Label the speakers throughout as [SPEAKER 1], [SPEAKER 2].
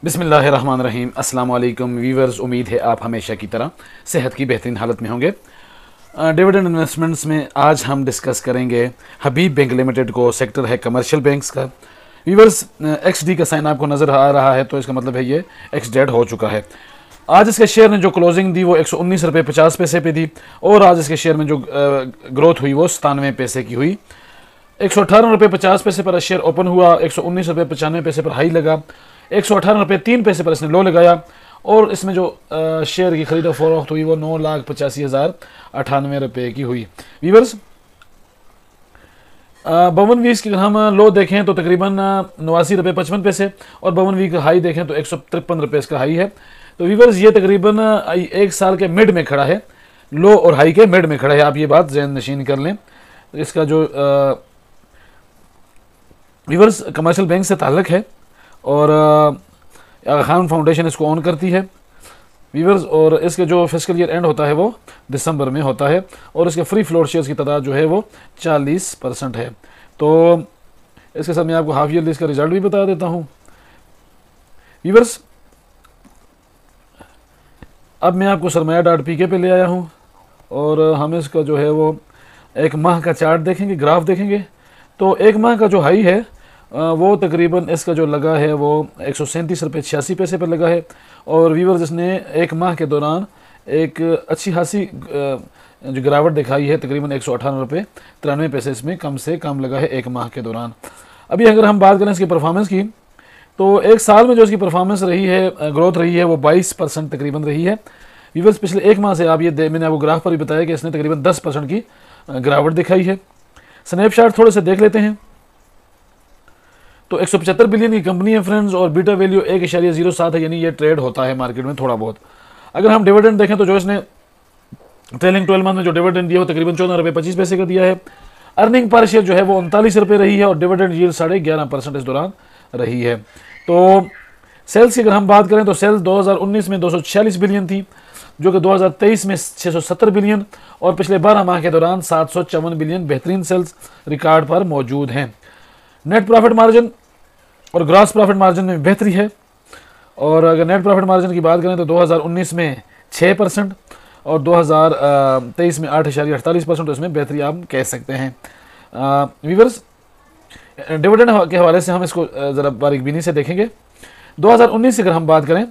[SPEAKER 1] बिस्मिल्लाहिर्रहमानिर्रहीम। अस्सलाम वालेकुम वीवर्स, उम्मीद है आप हमेशा की तरह सेहत की बेहतरीन हालत में होंगे। डिविडेंड इन्वेस्टमेंट्स में आज हम डिस्कस करेंगे हबीब बैंक लिमिटेड को। सेक्टर है कमर्शियल बैंक्स का। वीवर्स, XD का साइन आपको नज़र आ रहा है तो इसका मतलब है ये एक्स डेड हो चुका है। आज इसके शेयर ने जो क्लोजिंग दी वो 119 रुपये 50 पैसे पे दी और आज इसके शेयर में जो ग्रोथ हुई वो 97 पैसे की हुई। 118 रुपये 50 पैसे पर शेयर ओपन हुआ, 119 रुपये 95 पैसे पर हाई लगा, 118 रुपये 3 पैसे पर इसने लो लगाया और इसमें जो शेयर की खरीद फरोख्त हुई वो 9,85,098 रुपये की हुई। वीवर्स, 52 की अगर हम लो देखें तो तकरीबन 89 रुपये 55 पैसे और 52 का हाई देखें तो 153 रुपये इसका हाई है। तो वीवर्स, ये तकरीबन एक साल के मिड में खड़ा है, लो और हाई के मिड में खड़ा है। आप ये बात ज़हन नशीन कर लें। इसका जो वीवर्स कमर्शियल बैंक से ताल्लुक़ है और आगा खान फाउंडेशन इसको ऑन करती है वीवर्स, और इसके जो फिस्कल ईयर एंड होता है वो दिसंबर में होता है और इसके फ्री फ्लोट शेयर्स की तादाद जो है वो 40% है। तो इसके साथ मैं आपको हाफ ईयरली इसका रिजल्ट भी बता देता हूँ। वीवर्स, अब मैं आपको सरमाया.pk पे ले आया हूँ और हम इसका जो है वो एक माह का चार्ट देखेंगे, ग्राफ देखेंगे। तो एक माह का जो हाई है वो तकरीबन इसका जो लगा है वो 137 रुपये 86 पैसे पर लगा है और वीवर्स इसने एक माह के दौरान एक अच्छी खासी जो गिरावट दिखाई है, तकरीबन 118 रुपये 93 पैसे इसमें कम से कम लगा है एक माह के दौरान। अभी अगर हम बात करें इसकी परफॉर्मेंस की तो एक साल में जो इसकी परफॉर्मेंस रही है, ग्रोथ रही है वो 22% तकरीबन रही है। वीवर्स, पिछले एक माह से आप ये मैंने आपको ग्राफ पर भी बताया कि इसने तकरीबन 10% की गिरावट दिखाई है। स्नैपशॉट थोड़े से देख लेते हैं तो 175 बिलियन की कंपनी है फ्रेंड्स और बीटा वैल्यू 1.07 है, यानी ये ट्रेड होता है मार्केट में थोड़ा बहुत। अगर हम डिविडेंड देखें तो जो इसने ट्रेलिंग 12 मंथ में जो डिविडेंड दिया वो तकरीबन 14 रुपये 25 पैसे का दिया है। अर्निंग पर शेयर जो है वो 39 रुपये रही है और डिविडेंड यील्ड 11.5% इस दौरान रही है। तो सेल्स की अगर हम बात करें तो सेल्स 2019 में 246 बिलियन थी, जो कि 2023 में 670 बिलियन और पिछले 12 माह के दौरान 754 बिलियन बेहतरीन सेल्स रिकॉर्ड पर मौजूद हैं। नेट प्रॉफिट मार्जिन और ग्रॉस प्रॉफिट मार्जिन में बेहतरी है और अगर नेट प्रॉफिट मार्जिन की बात करें तो 2019 में 6% और 2023 में 8.48%, तो इसमें बेहतरी आप कह सकते हैं। वीवर्स, डिविडेंड के हवाले से हम इसको ज़रा बारीकबीनी से देखेंगे। 2019 से अगर हम बात करें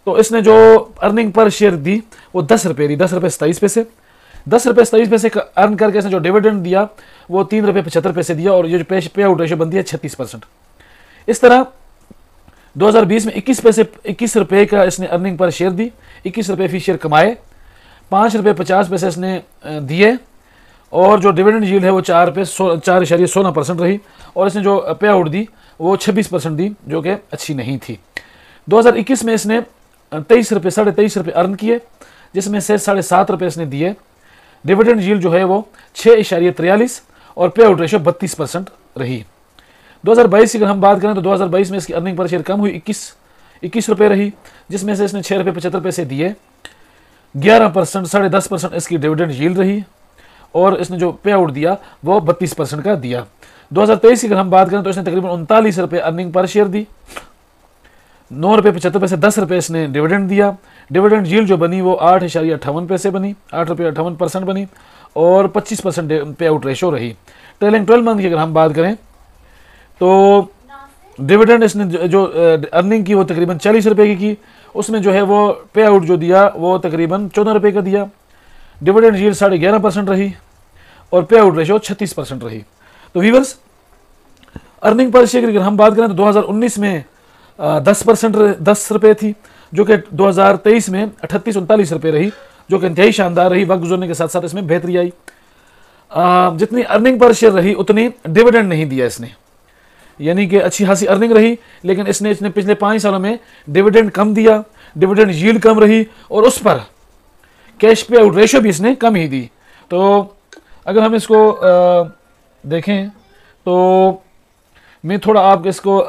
[SPEAKER 1] तो इसने जो अर्निंग पर शेयर दी वो 10 रुपये दी, 10 रुपये 27 पैसे। 10 रुपये 27 पैसे का अर्न करके इसने जो डिविडेंड दिया वो 3 रुपये 75 पैसे दिया और ये जो पे आउट रेशो बनती है 36%। इस तरह 2020 में 21 रुपये का इसने अर्निंग पर शेयर दी, 21 रुपये फी शेयर कमाए, 5 रुपये 50 पैसे इसने दिए और जो डिविडेंड यील्ड है वो 4.16% रही और इसने जो पे आउट दी वो 26% दी, जो कि अच्छी नहीं थी। 2021 में इसने 23 रुपये 23.5 रुपये अर्न किए, जिसमें से 7.5 रुपये इसने दिए। डिविडेंड यील्ड जो है वो 6.43 और पे आउट रेशो 32% रही। 2022 की अगर हम बात करें तो 2022 में इसकी अर्निंग पर शेयर कम हुई, 21 रुपये रही, जिसमें से इसने 6 रुपये 75 पैसे दिए। 11% 10.5% इसकी डिविडेंड यील्ड रही और इसने जो पे आउट दिया वो 32% का दिया। 2023 की अगर हम बात करें तो इसने तकरीबन 39 रुपये अर्निंग पर शेयर दी, 9 रुपये 75 पैसे, 10 रुपये इसने डिविडेंड दिया। डिविडेंड यील्ड जो बनी वो 8.58 पैसे बनी, 8.58% बनी और 25% पे आउट रेशो रही। ट्रेलिंग 12 मंथ की अगर हम बात करें तो डिविडेंड इसने जो अर्निंग की वो तकरीबन 40 रुपये की, उसमें जो है वो पे आउट जो दिया वो तकरीबन 14 रुपये का दिया। डिविडेंड यील्ड 11.5% रही और पे आउट रेशो 36% रही। तो वीवर्स, अर्निंग पर शेयर की अगर हम बात करें तो 2019 में 10 रुपये थी, जो कि 2023 में 38-39 रुपये रही, जो कि इंतहाई शानदार रही। वक्त गुजरने के साथ साथ इसमें बेहतरी आई। जितनी अर्निंग पर शेयर रही उतनी डिविडेंड नहीं दिया इसने, यानी कि अच्छी खासी अर्निंग रही लेकिन इसने पिछले 5 सालों में डिविडेंड कम दिया, डिविडेंड यील्ड कम रही और उस पर कैश पे आउट रेशो भी इसने कम ही दी। तो अगर हम इसको देखें तो मैं थोड़ा आपको इसको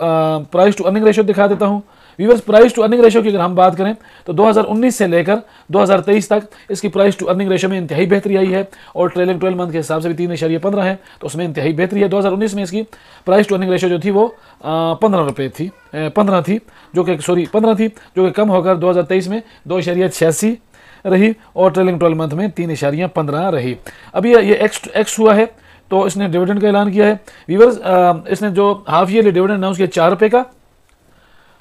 [SPEAKER 1] प्राइस टू अर्निंग रेशो दिखा देता हूँ। Viewers, price to earning ratio की अगर हम बात करें तो 2019 से लेकर 2023 तक इसकी प्राइस टू अर्निंग रेशो में इंतहाई बेहतरी आई है, और ट्रेलिंग 12 मंथ के हिसाब से भी 3.15 है, तो उसमें इंतहाई बेहतरी है। 2019 में इसकी प्राइस टू अर्निंग रेशो जो थी वो 15 रुपये थी, 15 थी, जो कि 15 थी, जो कि कम होकर 2023 में 2.86 रही, और ट्रेलिंग 12 मंथ में 3.15 रही। अभी ये एक्स हुआ है, तो इसने डिविडेंड का ऐलान किया है। व्यूअर्स, इसने जो हाफ ईयरली डिविडेंड अनाउंस किया 4 रुपये का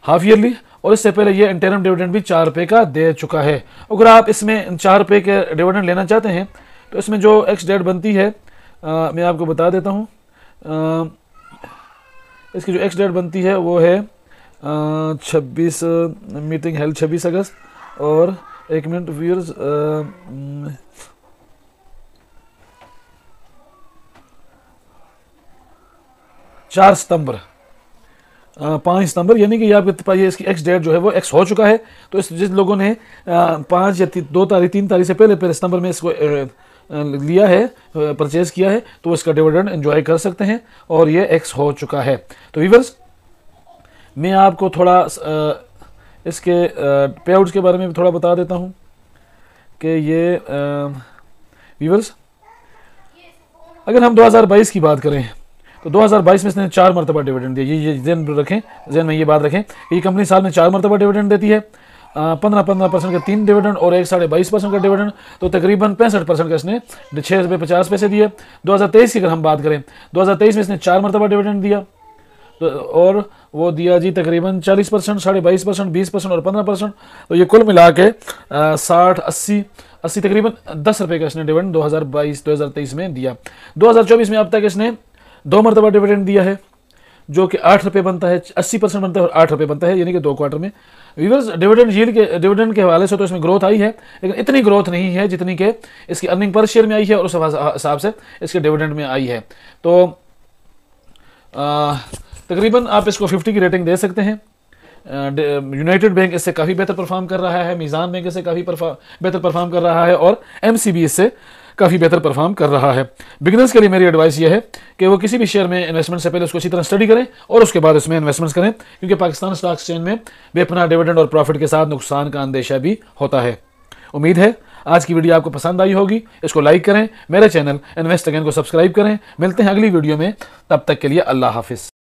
[SPEAKER 1] हाफ ईयरली, और इससे पहले ये इंटरम डिविडेंड भी 4 रुपये का दे चुका है। अगर आप इसमें 4 रुपये के डिविडेंड लेना चाहते हैं तो इसमें जो एक्स डेट बनती है, मैं आपको बता देता हूँ। इसकी जो एक्स डेट बनती है वो है 26 मीटिंग हेल्थ 26 अगस्त, और 1 मिनट व्यूअर्स, 4 सितंबर 5 सितंबर, यानी कि ये आपके पास इसकी एक्स डेट जो है वो एक्स हो चुका है। तो इस जिस लोगों ने 5 या 2 तारीख 3 तारीख से पहले सितंबर में इसको लिया है, परचेज किया है, तो इसका डिविडेंड एंजॉय कर सकते हैं, और ये एक्स हो चुका है। तो व्यूअर्स, मैं आपको थोड़ा इसके पे आउट्स के बारे में भी थोड़ा बता देता हूँ कि ये व्यूअर्स, अगर हम 2022 की बात करें तो 2022 में इसने 4 मरतबा डिविडेंड दिया। ये जहन में ये बात रखें कि ये कंपनी साल में 4 मरतबा डिविडेंड देती है, 15% का 3 डिविडेंड और एक 22.5% का डिविडेंड, तो तकरीबन 65% का इसने 6 रुपये 50 पैसे दिए। 2023 की अगर हम बात करें, 2023 में इसने 4 मरतबा डिविडेंड दिया, तो और वो दिया जी तकरीबन 40%, 22.5%, 20% और 15%, तो ये कुल मिला के 60, 80 तकरीबन 10 रुपये का इसने डिविडेंड 2023 में दिया। 2024 में अब तक इसने 2 मरतबा डिविडेंड दिया है, जो कि 8 रुपये बनता है, 80% बनता है और 8 रुपये बनता है, यानी कि 2 क्वार्टर में। व्यूअर्स, डिविडेंड के हवाले से तो इसमें ग्रोथ आई है, लेकिन इतनी ग्रोथ नहीं है जितनी कि इसकी अर्निंग पर शेयर में आई है और उस हिसाब से इसके डिविडेंड में आई है। तो तकरीबन आप इसको 50 की रेटिंग दे सकते हैं। यूनाइटेड बैंक इससे काफ़ी बेहतर परफॉर्म कर रहा है, मीज़ान बैंक इससे काफ़ी बेहतर परफॉर्म कर रहा है, और MCB इससे काफ़ी बेहतर परफॉर्म कर रहा है। बिगिनर्स के लिए मेरी एडवाइस ये है कि वो किसी भी शेयर में इन्वेस्टमेंट से पहले उसको अच्छी तरह स्टडी करें और उसके बाद उसमें इन्वेस्टमेंट्स करें, क्योंकि पाकिस्तान स्टॉक एक्सचेंज में बेपनाह डिविडेंड और प्रॉफिट के साथ नुकसान का अंदेशा भी होता है। उम्मीद है आज की वीडियो आपको पसंद आई होगी। इसको लाइक करें, मेरे चैनल इन्वेस्ट अगेन को सब्सक्राइब करें। मिलते हैं अगली वीडियो में, तब तक के लिए अल्लाह हाफिज़।